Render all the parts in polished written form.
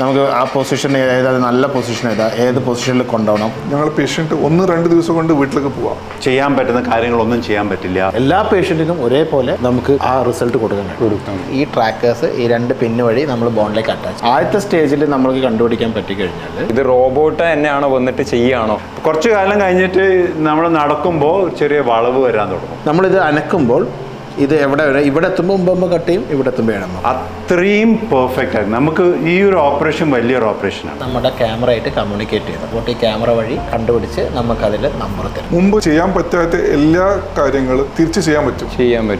നമുക്ക് ആ പൊസിഷൻ ഏതായാലും നല്ല പൊസിഷൻ ഏത് പൊസിഷനിൽ കൊണ്ടുപോകണം. ഞങ്ങൾ പേഷ്യൻറ്റ് 1-2 ദിവസം കൊണ്ട് വീട്ടിലേക്ക് പോവാം. ചെയ്യാൻ പറ്റുന്ന കാര്യങ്ങളൊന്നും ചെയ്യാൻ പറ്റില്ല. എല്ലാ പേഷ്യൻറ്റിനും ഒരേപോലെ നമുക്ക് ആ റിസൾട്ട് കൊടുക്കാൻ കഴിയും. ഈ ട്രാക്കേഴ്സ് ഈ 2 പിന്ന് വഴി നമ്മൾ ബോണിലേക്ക് അറ്റാച്ച്. ആദ്യത്തെ സ്റ്റേജിൽ നമുക്ക് കണ്ടുപിടിക്കാൻ പറ്റിക്കഴിഞ്ഞാൽ ഇത് റോബോട്ട് തന്നെയാണോ വന്നിട്ട് ചെയ്യുകയാണോ? കുറച്ച് കാലം കഴിഞ്ഞിട്ട് നമ്മൾ നടക്കുമ്പോൾ ചെറിയ വളവ് വരാൻ തുടങ്ങും. നമ്മളിത് അനക്കുമ്പോൾ ഇത് ഇവിടെ എത്തുമ്പോൾ മുമ്പ് കട്ട് ചെയ്യും, ഇവിടെ എത്തുമ്പോൾ എണ്ണും. അത്രയും പെർഫെക്റ്റ് ആയി. നമുക്ക് ഈ ഒരു ഓപ്പറേഷൻ വലിയൊരു ഓപ്പറേഷനാണ്. നമ്മുടെ ക്യാമറ ആയിട്ട് കമ്മ്യൂണിക്കേറ്റ് ചെയ്ത് അപ്പോൾ ഈ ക്യാമറ വഴി കണ്ടുപിടിച്ച് നമുക്കതിൽ നമ്പർ തരും. മുമ്പ് ചെയ്യാൻ പറ്റാത്ത എല്ലാ കാര്യങ്ങളും തിരിച്ച് ചെയ്യാൻ പറ്റും.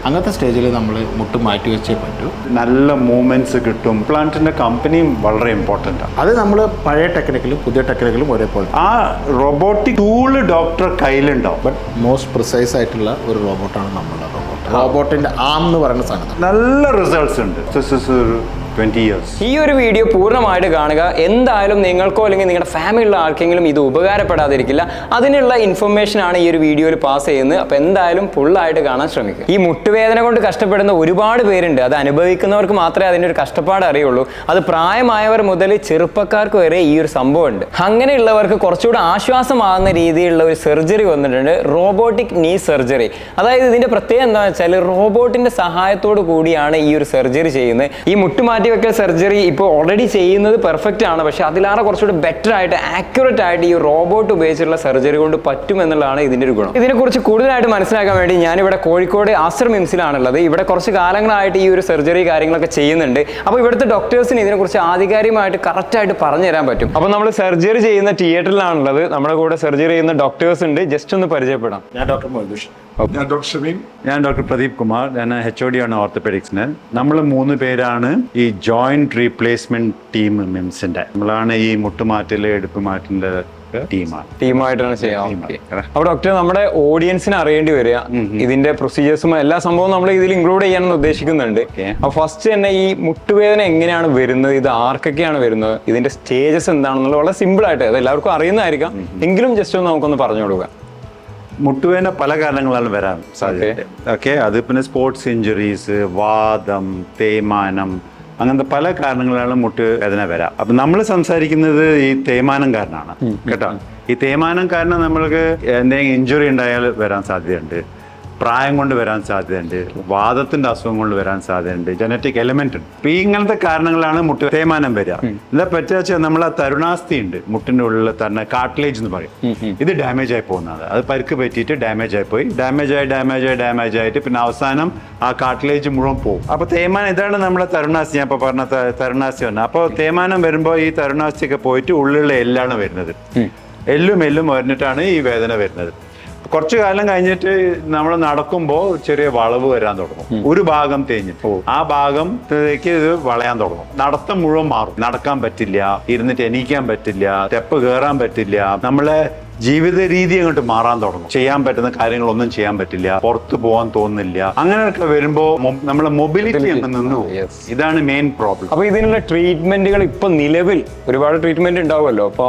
അങ്ങനത്തെ സ്റ്റേജിൽ നമ്മൾ മുട്ട് മാറ്റി വെച്ചേ പറ്റൂ. നല്ല മൂവ്മെന്റ്സ് കിട്ടും. പ്ലാന്റിന്റെ കമ്പനിയും വളരെ ഇമ്പോർട്ടൻ്റ് ആണ്. അത് നമ്മൾ പഴയ ടെക്നിക്കലും പുതിയ ടെക്നിക്കലും ഒരേപോലെ. ആ റോബോട്ടിക് ടൂള് ഡോക്ടർ കയ്യിലുണ്ടാവും. ബട്ട് മോസ്റ്റ് പ്രിസൈസ് ആയിട്ടുള്ള ഒരു റോബോട്ടാണ് നമ്മളുടെ റോബോട്ടിന്റെ ആം എന്ന് പറയുന്ന സാധനം. നല്ല റിസൾട്ട്സ് ഉണ്ട്. 20 years. ഈ ഒരു വീഡിയോ പൂർണ്ണമായിട്ട് കാണുക. എന്തായാലും നിങ്ങൾക്കോ അല്ലെങ്കിൽ നിങ്ങളുടെ ഫാമിലിയിലുള്ള ആർക്കെങ്കിലും ഇത് ഉപകാരപ്പെടാതിരിക്കില്ല. അതിനുള്ള ഇൻഫർമേഷൻ ആണ് ഈ ഒരു വീഡിയോയിൽ പാസ് ചെയ്യുന്നത്. അപ്പോൾ എന്തായാലും ഫുള്ളായിട്ട് കാണാൻ ശ്രമിക്കുക. ഈ മുട്ടുവേദന കൊണ്ട് കഷ്ടപ്പെടുന്ന ഒരുപാട് പേരുണ്ട്. അത് അനുഭവിക്കുന്നവർക്ക് മാത്രമേ അതിൻ്റെ ഒരു കഷ്ടപ്പാട് അറിയുള്ളൂ. അത് പ്രായമായവർ മുതൽ ചെറുപ്പക്കാർക്ക് വരെ ഈ ഒരു സംഭവം ഉണ്ട്. അങ്ങനെയുള്ളവർക്ക് കുറച്ചുകൂടെ ആശ്വാസമാകുന്ന രീതിയിലുള്ള ഒരു സർജറി വന്നിട്ടുണ്ട്, റോബോട്ടിക് നീ സർജറി. അതായത് ഇതിന്റെ പ്രത്യേകത എന്താണെന്ന് വെച്ചാൽ റോബോട്ടിന്റെ സഹായത്തോടു കൂടിയാണ് ഈ ഒരു സർജറി ചെയ്യുന്നത്. ഈ മുട്ടുമാറ്റി വെക്കൽ സർജറി ഇപ്പോൾ ഓൾറെഡി ചെയ്യുന്നത് പെർഫെക്റ്റ് ആണ്. പക്ഷെ അതിലാറെ കുറച്ചുകൂടി ബെറ്റർ ആയിട്ട് ആക്യുറേറ്റ് ആയിട്ട് ഈ റോബോട്ട് ഉപയോഗിച്ചുള്ള സർജറി കൊണ്ട് പറ്റും എന്നുള്ളതാണ് ഇതിന്റെ ഒരു ഗുണം. ഇതിനെക്കുറിച്ച് കൂടുതലായിട്ട് മനസ്സിലാക്കാൻ വേണ്ടി ഞാനിവിടെ കോഴിക്കോട് ആസ്റ്റർ മിംസിലാണുള്ളത്. ഇവിടെ കുറച്ച് കാലങ്ങളായിട്ട് ഈ ഒരു സർജറി കാര്യങ്ങളൊക്കെ ചെയ്യുന്നുണ്ട്. അപ്പോൾ ഇവിടുത്തെ ഡോക്ടേഴ്സിന് ഇതിനെക്കുറിച്ച് ആധികാരികമായിട്ട് കറക്റ്റായിട്ട് പറഞ്ഞു തരാൻ പറ്റും. അപ്പോൾ നമ്മൾ സർജറി ചെയ്യുന്ന തിയേറ്ററിലാണുള്ളത്. നമ്മുടെ കൂടെ സർജറി ചെയ്യുന്ന ഡോക്ടേഴ്സ് ഉണ്ട്. ജസ്റ്റ് ഒന്ന് പരിചയപ്പെടാം. ഞാൻ ഡോക്ടർ മൊയ്തൂഷ്. ഞാൻ ഡോക്ടർ ഷമീം. ഞാൻ ഡോക്ടർ പ്രദീപ് കുമാർ. ഞാൻ HOD ആണ് ഓർത്തോപെഡിക്സിന്. നമ്മൾ 3 പേരാണ് ഈ ജോയിന്റ് റീപ്ലേസ്മെന്റ് ടീം മിംസിന്റെ. നമ്മളാണ് ഈ മുട്ടുമാറ്റല് എടുപ്പ് മാറ്റിന്റെ ടീമായിട്ടാണ് ചെയ്യാം. അപ്പൊ ഡോക്ടർ, നമ്മുടെ ഓഡിയൻസിന് അറിയേണ്ടി വരിക ഇതിന്റെ പ്രൊസീജിയേഴ്സും എല്ലാ സംഭവവും നമ്മൾ ഇതിൽ ഇൻക്ലൂഡ് ചെയ്യാൻ ഉദ്ദേശിക്കുന്നുണ്ട്. അപ്പൊ ഫസ്റ്റ് തന്നെ ഈ മുട്ടുവേദന എങ്ങനെയാണ് വരുന്നത്, ഇത് ആർക്കൊക്കെയാണ് വരുന്നത്, ഇതിന്റെ സ്റ്റേജസ് എന്താണെന്നുള്ളത് വളരെ സിമ്പിൾ ആയിട്ട് അത് എല്ലാവർക്കും അറിയുന്നതായിരിക്കാം, എങ്കിലും ജസ്റ്റ് ഒന്ന് നമുക്കൊന്ന് പറഞ്ഞു കൊടുക്കാം. മുട്ടുവേദന പല കാരണങ്ങളാണ് വരാൻ സാധ്യത. അത് പിന്നെ സ്പോർട്സ് ഇഞ്ചുറീസ്, വാദം, തേയ്മാനം, അങ്ങനത്തെ പല കാരണങ്ങളാണ് മുട്ടുവേദന വരാം. അപ്പൊ നമ്മൾ സംസാരിക്കുന്നത് ഈ തേയ്മാനം കാരണമാണ് കേട്ടോ. ഈ തേയ്മാനം കാരണം നമ്മൾക്ക് എന്തെങ്കിലും ഇഞ്ചുറി ഉണ്ടായാൽ വരാൻ സാധ്യതയുണ്ട്, പ്രായം കൊണ്ട് വരാൻ സാധ്യതയുണ്ട്, വാദത്തിന്റെ അസുഖം കൊണ്ട് വരാൻ സാധ്യതയുണ്ട്, ജനറ്റിക് എലിമെന്റ് ഉണ്ട്. അപ്പൊ ഈ ഇങ്ങനത്തെ കാരണങ്ങളാണ് മുട്ട് തേയ്മാനം വരിക. എന്താ പറ്റുക, നമ്മളെ തരുണാസ്ഥി ഉണ്ട് മുട്ടിന്റെ ഉള്ളിൽ തന്നെ, കാർട്ടിലേജ് എന്ന് പറയും. ഇത് ഡാമേജ് ആയി പോകുന്നത്. അത് പരിക്ക് പറ്റിയിട്ട് ഡാമേജ് ആയി പോയി, ഡാമേജ് ആയിട്ട് പിന്നെ അവസാനം ആ കാർട്ടിലേജ് മുഴുവൻ പോകും. അപ്പൊ തേയ്മാനം, ഇതാണ് നമ്മുടെ തരുണാസ്ഥി. ഞാൻ ഇപ്പൊ പറഞ്ഞ തരുണാസ്ഥി വന്നത്. അപ്പോൾ തേയ്മാനം വരുമ്പോൾ ഈ തരുണാസ്ഥിയൊക്കെ പോയിട്ട് ഉള്ളിലുള്ള എല്ലാണ് വരുന്നത്. എല്ലും വന്നിട്ടാണ് ഈ വേദന വരുന്നത്. കുറച്ചു കാലം കഴിഞ്ഞിട്ട് നമ്മൾ നടക്കുമ്പോൾ ചെറിയ വളവ് വരാൻ തുടങ്ങും. ഒരു ഭാഗം തേഞ്ഞ് ആ ഭാഗത്തേക്ക് ഇത് വളയാൻ തുടങ്ങും. നടത്തം മുഴുവൻ മാറും. നടക്കാൻ പറ്റില്ല, ഇരുന്നിട്ട് എണീക്കാൻ പറ്റില്ല, സ്റ്റെപ്പ് കയറാൻ പറ്റില്ല. നമ്മളെ ജീവിത രീതി അങ്ങോട്ട് മാറാൻ തുടങ്ങും. ചെയ്യാൻ പറ്റുന്ന കാര്യങ്ങളൊന്നും ചെയ്യാൻ പറ്റില്ല, പുറത്തു പോകാൻ തോന്നുന്നില്ല. അങ്ങനെയൊക്കെ വരുമ്പോൾ നമ്മളെ മൊബിലിറ്റി അങ്ങ് നിന്നു. ഇതാണ് മെയിൻ പ്രോബ്ലം. അപ്പൊ ഇതിനുള്ള ട്രീറ്റ്മെന്റുകൾ ഇപ്പൊ നിലവിൽ ഒരുപാട് ട്രീറ്റ്മെന്റ് ഉണ്ടാവുമല്ലോ. അപ്പൊ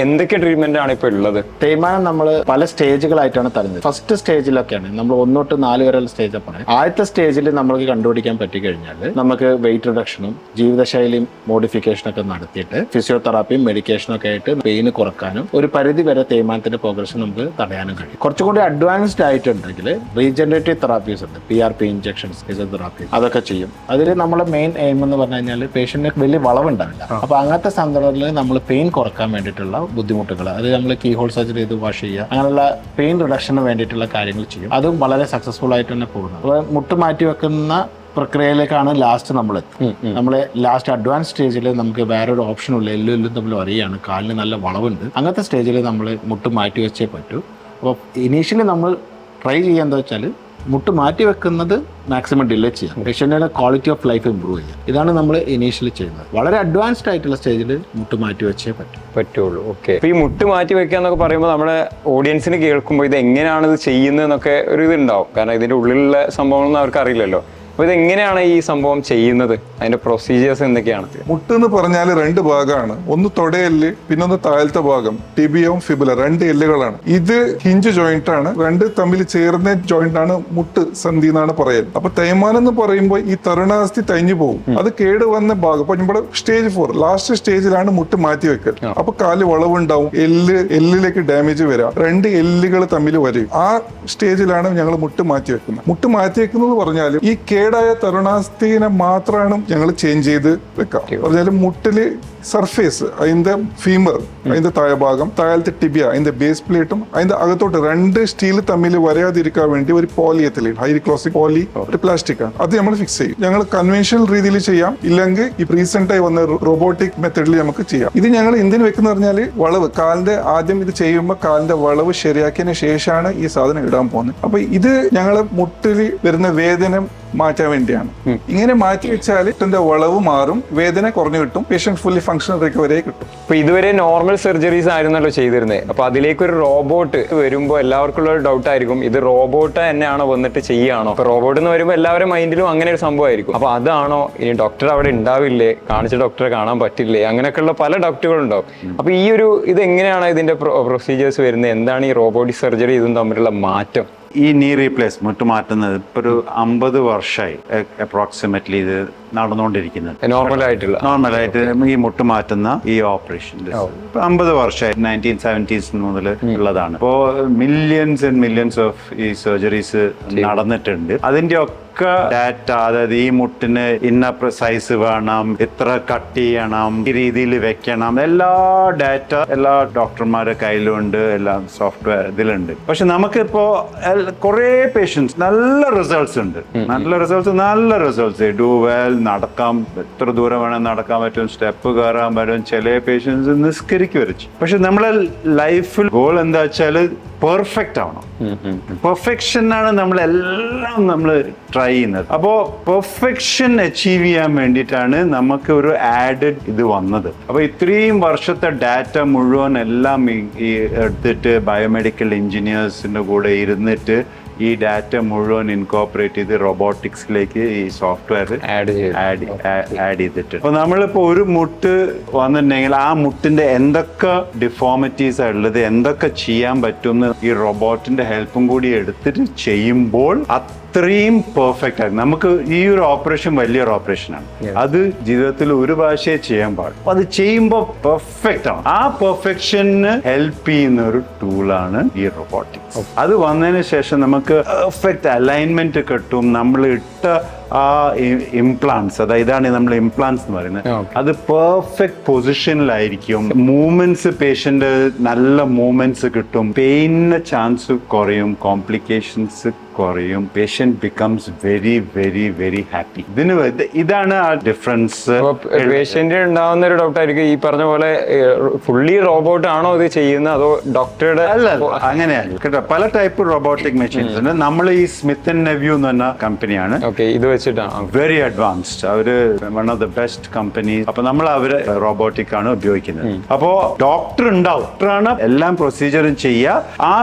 എന്തൊക്കെ ട്രീറ്റ്മെന്റ് ആണ് ഇപ്പൊ ഉള്ളത്? തേയ്മാനം നമ്മൾ പല സ്റ്റേജുകളായിട്ടാണ് തരുന്നത്. ഫസ്റ്റ് സ്റ്റേജിലൊക്കെയാണ് നമ്മൾ 1 തൊട്ട് 4 വരെയുള്ള സ്റ്റേജ് പറയാം. ആദ്യത്തെ സ്റ്റേജിൽ നമുക്ക് കണ്ടുപിടിക്കാൻ പറ്റിക്കഴിഞ്ഞാൽ നമുക്ക് വെയിറ്റ് റിഡക്ഷനും ജീവിതശൈലി മോഡിഫിക്കേഷനൊക്കെ നടത്തിയിട്ട് ഫിസിയോതെറാപ്പിയും മെഡിക്കേഷനും ഒക്കെ ആയിട്ട് പെയിന് കുറക്കാനും ഒരു പരിധി വരെ തേയ്മാനത്തിന്റെ പ്രോഗ്രഷൻ നമുക്ക് തടയാനും കഴിയും. കുറച്ചുകൂടി അഡ്വാൻസ്ഡ് ആയിട്ടുണ്ടെങ്കിൽ റീജനറേറ്റീവ് തെറാപ്പീസ് ഉണ്ട്, PRP ഇഞ്ചക്ഷൻസ്, ഫിസിയോതെറാപ്പി, അതൊക്കെ ചെയ്യും. അതിൽ നമ്മളെ മെയിൻ എയിം എന്ന് പറഞ്ഞു കഴിഞ്ഞാൽ പേഷ്യന്റിന് വലിയ വളവുണ്ടാവില്ല. അപ്പൊ അങ്ങനത്തെ സന്ദർഭത്തിൽ നമ്മൾ പെയിൻ കുറക്കാൻ വേണ്ടിയിട്ടുള്ള ബുദ്ധിമുട്ടുകൾ, അത് നമ്മൾ കീ ഹോൾ സർജറി ചെയ്ത് വാഷ് ചെയ്യുക, അങ്ങനെയുള്ള പെയിൻ റിഡക്ഷന് വേണ്ടിയിട്ടുള്ള കാര്യങ്ങൾ ചെയ്യും. അതും വളരെ സക്സസ്ഫുൾ ആയിട്ട് തന്നെ പോകുന്നത്. അപ്പോൾ മുട്ട് മാറ്റി വെക്കുന്ന പ്രക്രിയയിലേക്കാണ് ലാസ്റ്റ് നമ്മൾ എത്തുന്നത്. നമ്മൾ ലാസ്റ്റ് അഡ്വാൻസ് സ്റ്റേജിൽ നമുക്ക് വേറൊരു ഓപ്ഷൻ ഉള്ള എല്ലും തമ്മിൽ അറിയാണ്, കാലിന് നല്ല വളവുണ്ട്. അങ്ങനത്തെ സ്റ്റേജിൽ നമ്മൾ മുട്ട് മാറ്റി വെച്ചേ പറ്റൂ. അപ്പോൾ ഇനീഷ്യലി നമ്മൾ ട്രൈ ചെയ്യുക എന്താ വെച്ചാൽ മുട്ട് മാറ്റി വെക്കുന്നത് മാക്സിമം ഡിലേ ചെയ്യാം, പേഷ്യന്റിന്റെ ക്വാളിറ്റി ഓഫ് ലൈഫ് ഇമ്പ്രൂവ് ചെയ്യാം. ഇതാണ് നമ്മൾ ഇനീഷ്യലി ചെയ്യുന്നത്. വളരെ അഡ്വാൻസ്ഡ് ആയിട്ടുള്ള സ്റ്റേജിൽ മുട്ട് മാറ്റി വെച്ചേ പറ്റുള്ളൂ. ഓക്കെ. ഈ മുട്ട് മാറ്റി വെക്കുക എന്നൊക്കെ പറയുമ്പോൾ നമ്മുടെ ഓഡിയൻസിന് കേൾക്കുമ്പോൾ ഇത് എങ്ങനെയാണ് ഇത് ചെയ്യുന്നതെന്നൊക്കെ ഒരു ഇതുണ്ടാവും. കാരണം ഇതിന്റെ ഉള്ളിലുള്ള സംഭവങ്ങളൊന്നും അവർക്ക് അറിയില്ലല്ലോ. അപ്പോൾ ഇത് എങ്ങനെയാണ് ഈ സംഭവം ചെയ്യുന്നത്, അതിന്റെ പ്രൊസീജിയേഴ്സ് എന്തൊക്കെയാണ്? മുട്ട് എന്ന് പറഞ്ഞാൽ രണ്ട് ഭാഗമാണ്, ഒന്ന് തൊടയെല്ല് പിന്നെ ഒന്ന് താഴത്തെ ഭാഗം ടിബിയവും ഫിബുല, രണ്ട് എല്ലുകളാണ്. ഇത് ഹിഞ്ച് ജോയിന്റ് ആണ്, രണ്ട് തമ്മിൽ ചേർന്ന ജോയിന്റ് ആണ് മുട്ട് സന്ധി എന്നാണ് പറയൽ. അപ്പൊ തേയ്മാനം എന്ന് പറയുമ്പോൾ ഈ തരുണാസ്ഥി തഞ്ഞു പോകും, അത് കേട് വന്ന ഭാഗം. അപ്പൊ നമ്മുടെ സ്റ്റേജ് 4 ലാസ്റ്റ് സ്റ്റേജിലാണ് മുട്ട് മാറ്റി വെക്കൽ. അപ്പൊ കാല് വളവുണ്ടാവും, എല്ലിലേക്ക് ഡാമേജ് വരാം, രണ്ട് എല്ലുകൾ തമ്മിൽ വരും. ആ സ്റ്റേജിലാണ് ഞങ്ങൾ മുട്ട് മാറ്റി വെക്കുന്നത്. മുട്ട് മാറ്റി വെക്കുന്നത് പറഞ്ഞാൽ ഈ കേടായ തരുണാസ്ഥിനെ മാത്രമാണ് ഞങ്ങൾ ചേഞ്ച് ചെയ്ത് വെക്കാം. പറഞ്ഞാൽ മുട്ടില് സർഫേസ്, അതിന്റെ ഫീമർ, അതിന്റെ താഴെഭാഗം, താഴത്തെ ടിബിയ, അതിന്റെ ബേസ് പ്ലേറ്റും അതിന്റെ അകത്തോട്ട് രണ്ട് സ്റ്റീൽ തമ്മിൽ വരാതിരിക്കാൻ വേണ്ടി ഒരു പോളിയെത്തിലൈൻ, ഹൈഡ്രോക്ലോസിക് പോളി, ഒരു പ്ലാസ്റ്റിക് ആണ്, അത് നമ്മൾ ഫിക്സ് ചെയ്യും. ഞങ്ങൾ കൺവെൻഷണൽ രീതിയിൽ ചെയ്യാം, ഇല്ലെങ്കിൽ ഈ റീസെന്റ് ആയി വന്ന റോബോട്ടിക് മെത്തഡിൽ നമുക്ക് ചെയ്യാം. ഇത് ഞങ്ങൾ എന്തിനു വെക്കുന്ന പറഞ്ഞാൽ വളവ്, കാലിന്റെ ആദ്യം ഇത് ചെയ്യുമ്പോൾ കാലിന്റെ വളവ് ശരിയാക്കിയതിന് ശേഷമാണ് ഈ സാധനം ഇടാൻ പോകുന്നത്. അപ്പൊ ഇത് ഞങ്ങളെ മുട്ടിൽ വരുന്ന വേദന മാറ്റാൻ വേണ്ടിയാണ്. ഇങ്ങനെ മാറ്റി വെച്ചാൽ മുട്ടിന്റെ വളവ് മാറും, വേദന കുറഞ്ഞു കിട്ടും, പേഷ്യന്റ് ഫുള്ളി ഫങ്ഷണൽ റിക്കവറി കിട്ടും. അപ്പൊ ഇതുവരെ നോർമൽ സർജറീസ് ആയിരുന്നല്ലോ ചെയ്തിരുന്നത്. അപ്പൊ അതിലേക്ക് ഒരു റോബോട്ട് വരുമ്പോൾ എല്ലാവർക്കും ഉള്ള ഒരു ഡൗട്ട് ആയിരിക്കും, ഇത് റോബോട്ട് തന്നെയാണോ വന്നിട്ട് ചെയ്യാണോ? അപ്പൊ റോബോട്ട് എന്ന് വരുമ്പോൾ എല്ലാവരുടെ മൈൻഡിലും അങ്ങനെ ഒരു സംഭവമായിരിക്കും. അപ്പൊ അതാണോ, ഇനി ഡോക്ടർ അവിടെ ഉണ്ടാവില്ലേ, കാണിച്ച ഡോക്ടറെ കാണാൻ പറ്റില്ലേ, അങ്ങനെയൊക്കെയുള്ള പല ഡൗട്ടുകളുണ്ടാവും. അപ്പൊ ഈ ഒരു ഇത് എങ്ങനെയാണ് ഇതിന്റെ പ്രൊസീജിയേഴ്സ് വരുന്നത്, എന്താണ് ഈ റോബോട്ടിക് സർജറി ഇതും തമ്മിലുള്ള മാറ്റം? ഈ നീ റീപ്ലേസ് മുട്ട് മാറ്റുന്നത് ഇപ്പൊ ഒരു 50 വർഷമായി അപ്രോക്സിമേറ്റ്ലി ഇത് നടന്നുകൊണ്ടിരിക്കുന്നത്. നോർമലായിട്ട് ഈ മുട്ട് മാറ്റുന്ന ഈ ഓപ്പറേഷൻ 50 വർഷമായി 1970s മുതൽ ഉള്ളതാണ്. ഇപ്പോ മില്യൺസ് ആൻഡ് മില്യൺസ് ഓഫ് ഈ സർജറീസ് നടന്നിട്ടുണ്ട്. അതിന്റെ ഒക്കെ ഡാറ്റ, അതായത് ഈ മുട്ടിന് ഇന്ന സൈസ് വേണം, ഇത്ര കട്ട് ചെയ്യണം, ഈ രീതിയിൽ വെക്കണം, എല്ലാ ഡാറ്റ എല്ലാ ഡോക്ടർമാരുടെ കയ്യിലുണ്ട്, എല്ലാം സോഫ്റ്റ്വെയർ ഇതിലുണ്ട്. പക്ഷെ നമുക്കിപ്പോ കുറെ പേഷ്യൻസ് നല്ല റിസൾട്ട്സ് ഉണ്ട്, നല്ല റിസൾട്ട്സ് ഡു വെൽ, നടക്കാം, എത്ര ദൂരം വേണം നടക്കാൻ പറ്റും, സ്റ്റെപ്പ് കയറാൻ പറ്റും, ചില പേഷ്യൻസ് നിസ്കരിക്കും വരച്ചു. പക്ഷെ നമ്മളെ ലൈഫിൽ ഗോൾ എന്താ വെച്ചാല് പെർഫെക്റ്റ് ആവണം. പെർഫെക്ഷനാണ് നമ്മളെല്ലാം നമ്മൾ ട്രൈ ചെയ്യുന്നത്. അപ്പോൾ പെർഫെക്ഷൻ അച്ചീവ് ചെയ്യാൻ വേണ്ടിയിട്ടാണ് നമുക്ക് ഒരു ആഡഡ് ഇത് വന്നത്. അപ്പോൾ ഇത്രയും വർഷത്തെ ഡാറ്റ മുഴുവൻ എല്ലാം ഈ എടുത്തിട്ട് ബയോമെഡിക്കൽ എഞ്ചിനീയേഴ്സിൻ്റെ കൂടെ ഇരുന്നിട്ട് ഈ ഡാറ്റ മുഴുവൻ ഇൻകോപ്പറേറ്റ് ചെയ്ത് റോബോട്ടിക്സിലേക്ക് ഈ സോഫ്റ്റ്വെയർ ആഡ് ചെയ്തിട്ട്, അപ്പൊ നമ്മളിപ്പോ ഒരു മുട്ട് വന്നിട്ടുണ്ടെങ്കിൽ ആ മുട്ടിന്റെ എന്തൊക്കെ ഡിഫോമിറ്റീസ് ഉള്ളത്, എന്തൊക്കെ ചെയ്യാൻ പറ്റുമെന്ന് ഈ റോബോട്ടിന്റെ ഹെൽപ്പും കൂടി എടുത്തിട്ട് ചെയ്യുമ്പോൾ അത്രയും പെർഫെക്റ്റ് ആയി. നമുക്ക് ഈ ഒരു ഓപ്പറേഷൻ വലിയൊരു ഓപ്പറേഷനാണ്, അത് ജീവിതത്തിൽ ഒരു ഭാഷയെ ചെയ്യാൻ പാടും. അപ്പൊ അത് ചെയ്യുമ്പോൾ പെർഫെക്റ്റ് ആണ്. ആ പെർഫെക്ഷന് ഹെൽപ്പ് ചെയ്യുന്ന ഒരു ടൂളാണ് ഈ റോബോട്ടിക്സ്. അത് വന്നതിന് ശേഷം നമുക്ക് പെർഫെക്റ്റ് അലൈൻമെന്റ് കിട്ടും. നമ്മൾ ഇട്ട ആ ഇംപ്ലാന്റ്സ്, അതായത് ഇതാണ് നമ്മൾ ഇംപ്ലാന്റ്സ് എന്ന് പറയുന്നത്, അത് പെർഫെക്റ്റ് പൊസിഷനിലായിരിക്കും. മൂവ്മെന്റ്സ്, പേഷ്യന്റ് നല്ല മൂവ്മെന്റ്സ് കിട്ടും, പെയിനിന്റെ ചാൻസ് കുറയും, കോംപ്ലിക്കേഷൻസ് കുറയും, patient becomes very very very happy. ഇതാണ് ആ ഡിഫറൻസ്. പേഷ്യന്റ് ഉണ്ടാവുന്ന ഒരു ഡൗട്ട് ആയിരിക്കും, ഈ പറഞ്ഞ പോലെ ഫുള്ളി റോബോട്ട് ആണോ ഇത് ചെയ്യുന്നത്, അതോ ഡോക്ടറുടെ? അല്ല, അങ്ങനെയല്ല കേട്ടോ. പല ടൈപ്പ് റോബോട്ടിക് മെഷീൻസ് ഉണ്ട്. നമ്മൾ ഈ സ്മിത്ത് ആൻഡ് നെവ്യൂ എന്ന് പറഞ്ഞ കമ്പനിയാണ്, ഇത് വെച്ചിട്ടാണ് വെരി അഡ്വാൻസ്ഡ്, അവര് one of the best company. അപ്പൊ നമ്മൾ അവര് റോബോട്ടിക് ആണ് ഉപയോഗിക്കുന്നത്. അപ്പോ ഡോക്ടർ ഉണ്ടാവും, ഡോക്ടറാണ് എല്ലാം പ്രൊസീജിയറും ചെയ്യുക. ആ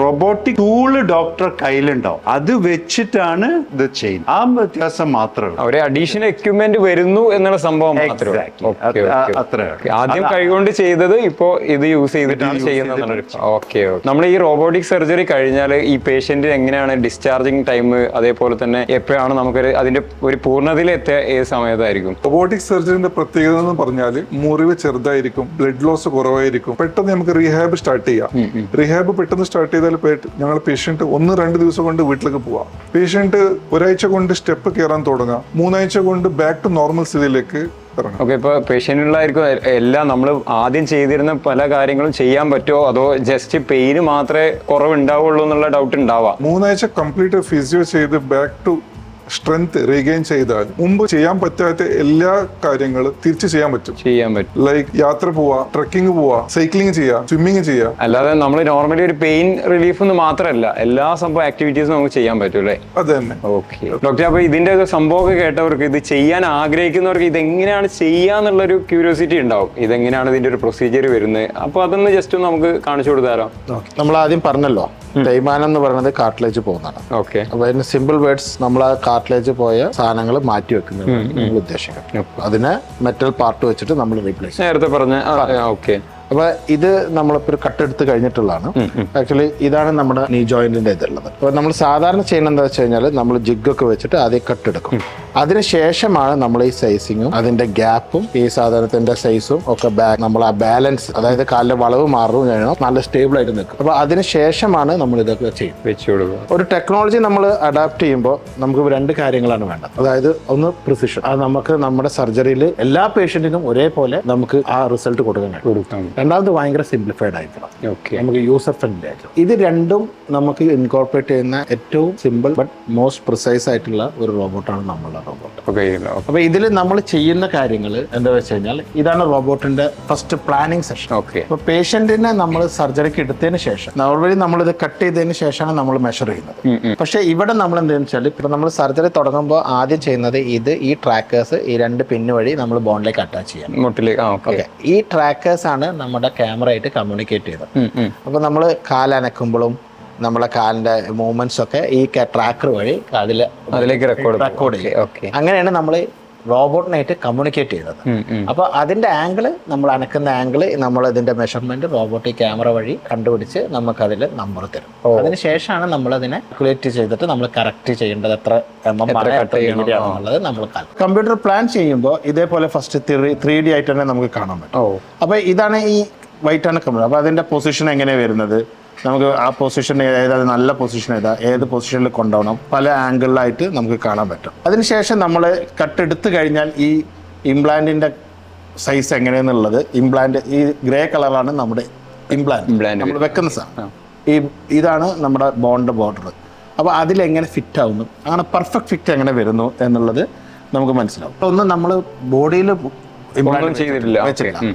റോബോട്ടിക് ടൂള് ഡോക്ടറെ കയ്യിലുണ്ടാവും, അത് വെച്ചിട്ടാണ് ഇത് ചെയ്യുന്നത്. ആ വ്യത്യാസം മാത്രമേ ഉള്ളൂ. ഒരു അഡീഷണൽ എക്യുപ്മെന്റ് വരുന്നു എന്നുള്ള സംഭവം അത്രേ. ആദ്യം കൈകൊണ്ട് ചെയ്തത് ഇപ്പോ ഇത് യൂസ് ചെയ്തിട്ടാണ് ചെയ്യുന്നത്. ഓക്കെ. നമ്മൾ ഈ റോബോട്ടിക് സർജറി കഴിഞ്ഞാൽ ഈ പേഷ്യന്റ് എങ്ങനെയാണ് ഡിസ്ചാർജിങ് ടൈം, അതേപോലെ തന്നെ എപ്പോഴാണ് നമുക്ക് അതിന്റെ ഒരു പൂർണ്ണതയിൽ എത്തിയ ഏത് സമയത്തായിരിക്കും? റോബോട്ടിക് സർജറിന്റെ പ്രത്യേകത എന്ന് പറഞ്ഞാൽ മുറിവ് ചെറുതായിരിക്കും, ബ്ലഡ് ലോസ് കുറവായിരിക്കും, പെട്ടെന്ന് നമുക്ക് റീഹാബ് സ്റ്റാർട്ട് ചെയ്യാം. റീഹാബ് പെട്ടെന്ന് സ്റ്റാർട്ട് ചെയ്താൽ ഞങ്ങൾ പേഷ്യന്റ് 1-2 ദിവസം കൊണ്ട് വീട്ടിലേക്ക് പോവാം. പേഷ്യന്റ് ഒരാഴ്ച കൊണ്ട് സ്റ്റെപ്പ് കയറാൻ തുടങ്ങാം, 3 ആഴ്ച കൊണ്ട് ബാക്ക് ടു നോർമൽ സ്ഥിതിയിലേക്ക് ഇറങ്ങാം. ഓക്കെ. ഇപ്പൊ പേഷ്യന്റിലായിരിക്കും എല്ലാം നമ്മൾ ആദ്യം ചെയ്തിരുന്ന പല കാര്യങ്ങളും ചെയ്യാൻ പറ്റുമോ, അതോ ജസ്റ്റ് പെയിന് മാത്രമേ കുറവുണ്ടാവുള്ളൂ എന്നുള്ള ഡൗട്ട് ഉണ്ടാവാം? 3 ആഴ്ച കംപ്ലീറ്റ് ഫിസിയോ ചെയ്ത് ബാക്ക് ടു സ്ട്രെങ്ത് റീഗെയിൻ ചെയ്താൽ മുമ്പ് ചെയ്യാൻ പറ്റാത്ത എല്ലാ കാര്യങ്ങളും തിരിച്ചു ചെയ്യാൻ പറ്റും. ലൈക്ക് യാത്ര പോവാ, ട്രക്കിംഗ് പോവാ, സൈക്ലിംഗ് ചെയ്യാം, സ്വിമ്മിങ് ചെയ്യാം. അല്ലാതെ നമ്മൾ നോർമലി ഒരു പെയിൻ റിലീഫ് എന്ന് മാത്രമല്ല, എല്ലാ സംഭവം ആക്ടിവിറ്റീസും നമുക്ക് ചെയ്യാൻ പറ്റും അല്ലേ? അത് തന്നെ. Okay doctor. അപ്പൊ ഇതിന്റെ സംഭവമൊക്കെ കേട്ടവർക്ക്, ഇത് ചെയ്യാൻ ആഗ്രഹിക്കുന്നവർക്ക് ഇതെങ്ങനെയാണ് ചെയ്യാന്നുള്ളൊരു ക്യൂരിയോസിറ്റി ഉണ്ടാവും. ഇതെങ്ങനെയാണ് ഇതിന്റെ ഒരു പ്രൊസീജിയർ വരുന്നത്, അപ്പൊ അതൊന്ന് ജസ്റ്റ് നമുക്ക് കാണിച്ചു കൊടുത്താലോ? നമ്മൾ ആദ്യം പറഞ്ഞല്ലോ തേയ്മാനം എന്ന് പറയുന്നത് കാർട്ടിലേജ് പോകുന്നതാണ്. ഓക്കെ. അപ്പൊ അതിന് സിമ്പിൾ വേർഡ്സ് നമ്മൾ ആ കാർട്ടിലേജ് പോയ സാധനങ്ങൾ മാറ്റി വെക്കുന്നതാണ് നമ്മൾ ഉദ്ദേശിക്കുന്നത്. അതിനെ മെറ്റൽ പാർട്ട് വെച്ചിട്ട് നമ്മൾ റീപ്ലേസ് നേരത്തെ പറഞ്ഞ. ഓക്കെ. അപ്പൊ ഇത് നമ്മളിപ്പോ ഒരു കട്ടെടുത്ത് കഴിഞ്ഞിട്ടുള്ളതാണ്. ആക്ച്വലി ഇതാണ് നമ്മുടെ നീ ജോയിന്റിന്റെ ഇതുള്ളത്. അപ്പൊ നമ്മൾ സാധാരണ ചെയ്യുന്നത് എന്താ വെച്ച് കഴിഞ്ഞാൽ നമ്മൾ ജിഗ് ഒക്കെ വെച്ചിട്ട് ആദ്യം കട്ടെടുക്കും. അതിനുശേഷമാണ് നമ്മൾ ഈ സൈസിങ്ങും അതിന്റെ ഗ്യാപ്പും ഈ സാധനത്തിന്റെ സൈസും ഒക്കെ നമ്മൾ ആ ബാലൻസ്, അതായത് കാലിന്റെ വളവ് മാറും കഴിയണം, നല്ല സ്റ്റേബിൾ ആയിട്ട് നിൽക്കും. അപ്പൊ അതിനുശേഷമാണ് നമ്മൾ ഇതൊക്കെ ചെയ്യും. ഒരു ടെക്നോളജി നമ്മൾ അഡാപ്റ്റ് ചെയ്യുമ്പോൾ നമുക്ക് 2 കാര്യങ്ങളാണ് വേണ്ടത്. അതായത് ഒന്ന് പ്രിസിഷൻ, അത് നമുക്ക് നമ്മുടെ സർജറിയിൽ എല്ലാ പേഷ്യന്റിനും ഒരേപോലെ നമുക്ക് ആ റിസൾട്ട് കൊടുക്കാൻ കഴിയും. രണ്ടാമത് ഭയങ്കര സിംപ്ലിഫൈഡ് ആയിരിക്കണം, നമുക്ക് യൂസർ ഫ്രണ്ട്ലി ആയിരിക്കണം. ഇത് രണ്ടും നമുക്ക് ഇൻകോർപ്പറേറ്റ് ചെയ്യുന്ന ഏറ്റവും സിമ്പിൾ ബട്ട് മോസ്റ്റ് പ്രിസൈസ് ആയിട്ടുള്ള ഒരു റോബോട്ടാണ് നമ്മളുടെ റോബോട്ട്. അപ്പൊ ഇതിൽ നമ്മൾ ചെയ്യുന്ന കാര്യങ്ങൾ എന്താ വെച്ച് കഴിഞ്ഞാൽ ഇതാണ് റോബോട്ടിന്റെ ഫസ്റ്റ് പ്ലാനിങ് സെഷൻ. അപ്പൊ പേഷ്യന്റിനെ നമ്മൾ സർജറിക്ക് എടുത്തതിന് ശേഷം നോർമലി നമ്മളിത് കട്ട് ചെയ്തതിന് ശേഷമാണ് നമ്മൾ മെഷർ ചെയ്യുന്നത്. പക്ഷെ ഇവിടെ നമ്മൾ എന്താണെന്ന് വെച്ചാൽ ഇപ്പൊ നമ്മൾ സർജറി തുടങ്ങുമ്പോൾ ആദ്യം ചെയ്യുന്നത് ഈ ട്രാക്കേഴ്സ് ഈ 2 പിന്ന് വഴി നമ്മൾ ബോണിലേക്ക് അറ്റാച്ച് ചെയ്യാം. ഈ ട്രാക്കേഴ്സ് ആണ് നമ്മുടെ ക്യാമറ ആയിട്ട് കമ്മ്യൂണിക്കേറ്റ് ചെയ്തത്. അപ്പൊ നമ്മൾ കാലനക്കുമ്പോഴും നമ്മളെ കാലിന്റെ മൂവ്മെന്റ്സ് ഒക്കെ ഈ ട്രാക്കർ വഴി അതിലേക്ക് റെക്കോർഡ് ചെയ്യും. അങ്ങനെയാണ് നമ്മൾ റോബോട്ടിനായിട്ട് കമ്മ്യൂണിക്കേറ്റ് ചെയ്തത്. അപ്പൊ അതിന്റെ ആംഗിള്, നമ്മൾ അനക്കുന്ന ആംഗിള്, നമ്മൾ ഇതിന്റെ മെഷർമെന്റ് റോബോട്ട് ക്യാമറ വഴി കണ്ടുപിടിച്ച് നമുക്ക് അതിൽ നമ്പർ തരും. അതിനുശേഷമാണ് നമ്മൾ അതിനെ കാൽക്കുലേറ്റ് ചെയ്തിട്ട് നമ്മൾ കറക്റ്റ് ചെയ്യേണ്ടത് എത്ര എന്നുള്ളത് നമ്മൾ കമ്പ്യൂട്ടർ പ്ലാൻ ചെയ്യുമ്പോൾ ഇതേപോലെ ഫസ്റ്റ് 3D ആയിട്ട് തന്നെ നമുക്ക് കാണാൻ പറ്റും. അപ്പൊ ഇതാണ് ഈ വൈറ്റ് ആണ് കമ്പ്യൂട്ടർ. അപ്പൊ അതിന്റെ പൊസിഷൻ എങ്ങനെയാണ് വരുന്നത്, നമുക്ക് ആ പൊസിഷൻ ഏതാ നല്ല പൊസിഷൻ ഏത് പൊസിഷനിൽ കൊണ്ടുപോകണം, പല ആംഗിളിലായിട്ട് നമുക്ക് കാണാൻ പറ്റും. അതിനുശേഷം നമ്മൾ കട്ടെടുത്ത് കഴിഞ്ഞാൽ ഈ ഇംപ്ലാന്റിന്റെ സൈസ് എങ്ങനെയാന്നുള്ളത്, ഇംപ്ലാന്റ് ഈ ഗ്രേ കളറാണ് നമ്മുടെ ഇംപ്ലാന്റ് നമ്മൾ വെക്കുന്ന സാധനം. ഇതാണ് നമ്മുടെ ബോർഡർ. അപ്പോൾ അതിലെങ്ങനെ ഫിറ്റ് ആവുന്നു, അങ്ങനെ പെർഫെക്റ്റ് ഫിറ്റ് എങ്ങനെ വരുന്നു എന്നുള്ളത് നമുക്ക് മനസ്സിലാവും. ഒന്ന് നമ്മൾ ബോഡിയിൽ ഇംപ്ലാന്റ് വെച്ചിട്ടില്ല.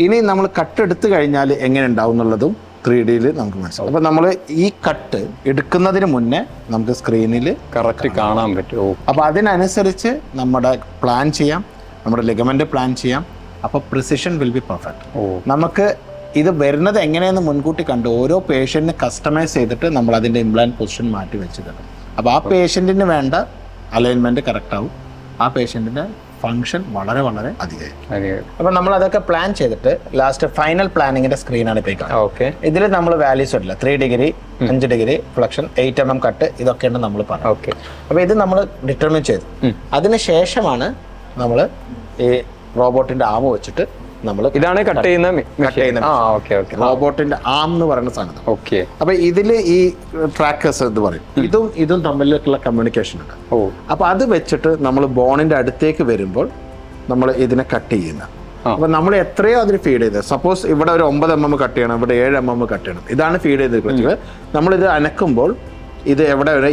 ഇനി നമ്മൾ കട്ടെടുത്ത് കഴിഞ്ഞാൽ എങ്ങനെ ഉണ്ടാവും എന്നുള്ളതും 3Dയിൽ നമുക്ക് മനസ്സിലാവും. അപ്പൊ നമ്മൾ ഈ കട്ട് എടുക്കുന്നതിന് മുന്നേ നമുക്ക് സ്ക്രീനിൽ കറക്റ്റ് കാണാൻ പറ്റുമോ. അപ്പൊ അതിനനുസരിച്ച് നമ്മുടെ പ്ലാൻ ചെയ്യാം, നമ്മുടെ ലിഗമെന്റ് പ്ലാൻ ചെയ്യാം. അപ്പൊ പ്രിസിഷൻ വിൽ ബി പെർഫെക്റ്റ്. നമുക്ക് ഇത് വരുന്നത് എങ്ങനെയെന്ന് മുൻകൂട്ടി കണ്ട് ഓരോ പേഷ്യന്റിന് കസ്റ്റമൈസ് ചെയ്തിട്ട് നമ്മൾ അതിന്റെ ഇംപ്ലാന്റ് പൊസിഷൻ മാറ്റി വെച്ച് തരും. അപ്പൊ ആ പേഷ്യന്റിന് വേണ്ട അലൈൻമെന്റ് കറക്റ്റ് ആവും, ആ പേഷ്യന്റിന്റെ ഫംഗ്ഷൻ വളരെ വളരെ അധികമായിരിക്കും. അപ്പൊ നമ്മൾ അതൊക്കെ പ്ലാൻ ചെയ്തിട്ട് ലാസ്റ്റ് ഫൈനൽ പ്ലാനിങ്ങിന്റെ സ്ക്രീനാണ് ഇപ്പോൾ കാണുന്നത്. ഇതിൽ നമ്മൾ വാല്യൂസ് ഇടില്ല. 3 degree, 5 degree flexion, 8 mm cut, ഇതൊക്കെയാണ് നമ്മൾ പറഞ്ഞത്. അപ്പൊ ഇത് നമ്മൾ ഡിറ്റർമിൻ ചെയ്തു. അതിനുശേഷമാണ് നമ്മൾ ഈ റോബോട്ടിന്റെ ആം വെച്ചിട്ട് നമ്മൾ ഇതാണ് കട്ട് ചെയ്യുന്ന റോബോട്ടിന്റെ ആം എന്ന് പറയുന്ന സാധനം. അപ്പൊ ഇതില് ഈ ട്രാക്കേഴ്സ് എന്ന് പറയും, ഇതും തമ്മിലുള്ള കമ്മ്യൂണിക്കേഷൻ ഉണ്ട്. അപ്പൊ അത് വെച്ചിട്ട് നമ്മൾ ബോണിന്റെ അടുത്തേക്ക് വരുമ്പോൾ നമ്മൾ ഇതിനെ കട്ട് ചെയ്യുന്ന. അപ്പൊ നമ്മൾ എത്രയോ അതിന് ഫീഡ് ചെയ്തത്, സപ്പോസ് ഇവിടെ ഒരു 9 mm കട്ട് ചെയ്യണം, ഇവിടെ 7 mm കട്ട് ചെയ്യണം, ഇതാണ് ഫീഡ് ചെയ്തിട്ടുള്ളത്. നമ്മളിത് അനക്കുമ്പോൾ ഇത്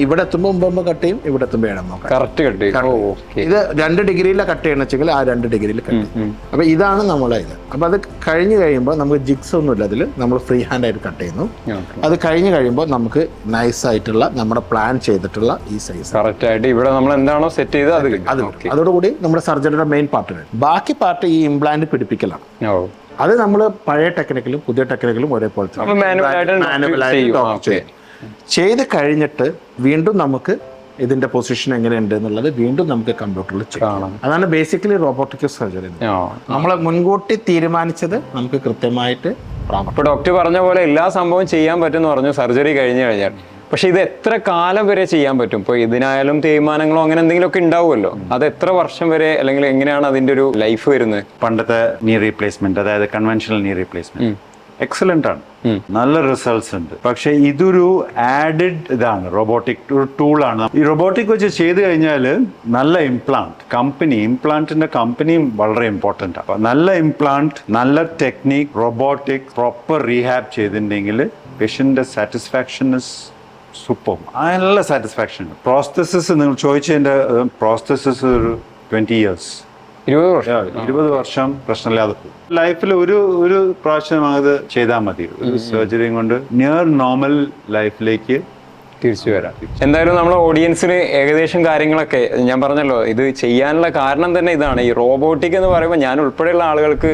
ഇവിടെ എത്തുമ്പോൾ 9 കട്ട് ചെയ്യും, ഇവിടെ എത്തുമ്പോൾ 7 mm കറക്റ്റ് കട്ട് ചെയ്യും. ഇത് 2 ഡിഗ്രിയിലെ കട്ട് ചെയ്യണം വെച്ചെങ്കിൽ ആ 2 ഡിഗ്രിയിൽ കട്ട് ചെയ്യും. അപ്പൊ ഇതാണ് നമ്മളെ ഇത്. അപ്പൊ അത് കഴിഞ്ഞ് കഴിയുമ്പോൾ നമുക്ക് ജിഗ്സ് ഒന്നും ഇല്ല, അതിൽ നമ്മൾ ഫ്രീ ഹാൻഡ് ആയിട്ട് കട്ട് ചെയ്യുന്നു. അത് കഴിഞ്ഞ് കഴിയുമ്പോൾ നമുക്ക് നൈസ് ആയിട്ടുള്ള നമ്മുടെ പ്ലാൻ ചെയ്തിട്ടുള്ള ഈ സൈസ് കറക്റ്റ് ആയിട്ട് ഇവിടെ നമ്മൾ എന്താണോ സെറ്റ് ചെയ്ത് അതോടുകൂടി നമ്മുടെ സർജറിയുടെ മെയിൻ പാർട്ട് വരും. ബാക്കി പാർട്ട് ഈ ഇംപ്ലാന്റ് പിടിപ്പിക്കലാണ്. അത് നമ്മൾ പഴയ ടെക്നിക്കലും പുതിയ ടെക്നിക്കലും ഒരേപോലെ ചെയ്ത് കഴിഞ്ഞിട്ട് വീണ്ടും നമുക്ക് ഇതിന്റെ പൊസിഷൻ എങ്ങനെയുണ്ട് എന്നുള്ളത് വീണ്ടും നമുക്ക് കമ്പ്യൂട്ടറിൽ കാണാം. അതാണ് ബേസിക്കലി റോബോട്ടിക് സർജറി. നമ്മൾ മുൻകൂട്ടി തീരുമാനിച്ചത് നമുക്ക് കൃത്യമായിട്ട്. ഇപ്പൊ ഡോക്ടർ പറഞ്ഞ പോലെ എല്ലാ സംഭവം ചെയ്യാൻ പറ്റുമെന്ന് പറഞ്ഞു സർജറി കഴിഞ്ഞു കഴിഞ്ഞാൽ. പക്ഷെ ഇത് എത്ര കാലം വരെ ചെയ്യാൻ പറ്റും? ഇപ്പൊ ഇതിനായാലും തേയ്മാനങ്ങളോ അങ്ങനെ എന്തെങ്കിലും ഒക്കെ ഉണ്ടാവുമല്ലോ, അത് എത്ര വർഷം വരെ, അല്ലെങ്കിൽ എങ്ങനെയാണ് അതിന്റെ ഒരു ലൈഫ് വരുന്നത്? പണ്ടത്തെ നീ റീപ്ലേസ്മെന്റ്, അതായത് കൺവെൻഷണൽ നീ റീപ്ലേസ്മെന്റ് എക്സലന്റ് ആണ്, നല്ല റിസൾട്ട്സ് ഉണ്ട്. പക്ഷെ ഇതൊരു ആഡഡ് ഇതാണ്, റോബോട്ടിക് ഒരു ടൂളാണ്. ഈ റോബോട്ടിക് വെച്ച് ചെയ്ത് കഴിഞ്ഞാൽ നല്ല ഇംപ്ലാന്റിന്റെ കമ്പനിയും വളരെ ഇമ്പോർട്ടൻ്റ് ആണ്. നല്ല ഇംപ്ലാന്റ്, നല്ല ടെക്നിക്, റോബോട്ടിക് പ്രോപ്പർ റീഹാബ് ചെയ്തിട്ടുണ്ടെങ്കിൽ പേഷ്യന്റിന്റെ സാറ്റിസ്ഫാക്ഷൻ ഇസ് സൂപ്പർ. നല്ല സാറ്റിസ്ഫാക്ഷൻ. പ്രോസ്തസിസ് നിങ്ങൾ ചോദിച്ചതിന്റെ പ്രോസ്തസിസ് ഒരു 20 years, 20 വർഷം പ്രശ്നമില്ലാതെ പോകും. ലൈഫിൽ ഒരു പ്രാവശ്യം അത് ചെയ്താൽ മതി. ഒരു സർജറിയും കൊണ്ട് നിയർ നോർമൽ ലൈഫിലേക്ക് തിരിച്ചു വരാം. എന്തായാലും നമ്മുടെ ഓഡിയൻസിന് ഏകദേശം കാര്യങ്ങളൊക്കെ ഞാൻ പറഞ്ഞല്ലോ, ഇത് ചെയ്യാനുള്ള കാരണം തന്നെ ഇതാണ്. ഈ റോബോട്ടിക് എന്ന് പറയുമ്പോൾ ഞാൻ ഉൾപ്പെടെയുള്ള ആളുകൾക്ക്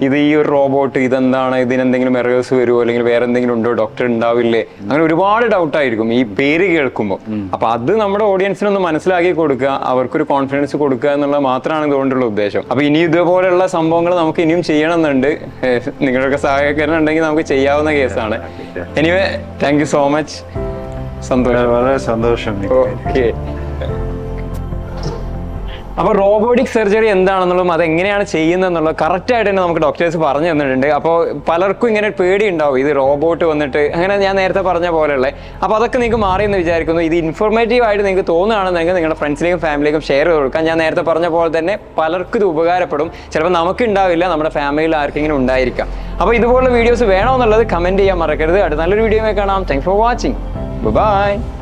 ഇത് ഈ ഒരു റോബോട്ട് ഇതെന്താണ്, ഇതിനെന്തെങ്കിലും എറേഴ്സ് വരുമോ, അല്ലെങ്കിൽ വേറെ എന്തെങ്കിലും ഉണ്ടോ, ഡോക്ടർ ഉണ്ടാവില്ലേ, അങ്ങനെ ഒരുപാട് ഡൗട്ടായിരിക്കും ഈ പേര് കേൾക്കുമ്പോൾ. അപ്പൊ അത് നമ്മുടെ ഓഡിയൻസിനൊന്ന് മനസ്സിലാക്കി കൊടുക്കുക, അവർക്കൊരു കോൺഫിഡൻസ് കൊടുക്കുക എന്നുള്ളത് മാത്രമാണ് ഇതുകൊണ്ടുള്ള ഉദ്ദേശം. അപ്പൊ ഇനി ഇതുപോലെയുള്ള സംഭവങ്ങൾ നമുക്ക് ഇനിയും ചെയ്യണമെന്നുണ്ട്. നിങ്ങളുടെ സഹായകരണം ഉണ്ടെങ്കിൽ നമുക്ക് ചെയ്യാവുന്ന കേസാണ്. Anyway, thank you so much. സന്തോഷം, വളരെ സന്തോഷം. ഓക്കെ. അപ്പോൾ റോബോട്ടിക് സർജറി എന്താണെന്നുള്ളതും അതെങ്ങനെയാണ് ചെയ്യുന്നതെന്നുള്ളത് കറക്റ്റായിട്ട് തന്നെ നമുക്ക് ഡോക്ടേഴ്സ് പറഞ്ഞു തന്നിട്ടുണ്ട്. അപ്പോൾ പലർക്കും ഇങ്ങനെ പേടി ഉണ്ടാവും, ഇത് റോബോട്ട് വന്നിട്ട് അങ്ങനെ ഞാൻ നേരത്തെ പറഞ്ഞ പോലെയുള്ള. അപ്പോൾ അതൊക്കെ നിങ്ങൾക്ക് മാറിയെന്ന് വിചാരിക്കുന്നു. ഇത് ഇൻഫോർമേറ്റീവ് ആയിട്ട് നിങ്ങൾക്ക് തോന്നുകയാണെന്നെങ്കിൽ നിങ്ങളുടെ ഫ്രണ്ട്സിലേക്കും ഫാമിലിക്കും ഷെയർ ചെയ്ത് കൊടുക്കാം. ഞാൻ നേരത്തെ പറഞ്ഞ പോലെ തന്നെ പലർക്കും ഇത് ഉപകാരപ്പെടും. ചിലപ്പോൾ നമുക്ക് ഉണ്ടാവില്ല, നമ്മുടെ ഫാമിലിയിൽ ആർക്കെങ്കിലും ഉണ്ടായിരിക്കാം. അപ്പോൾ ഇതുപോലുള്ള വീഡിയോസ് വേണമെന്നുള്ളത് കമൻറ്റ് ചെയ്യാൻ മറക്കരുത്. അടുത്ത നല്ലൊരു വീഡിയോ കാണാം. Thanks for watching. Bye-bye.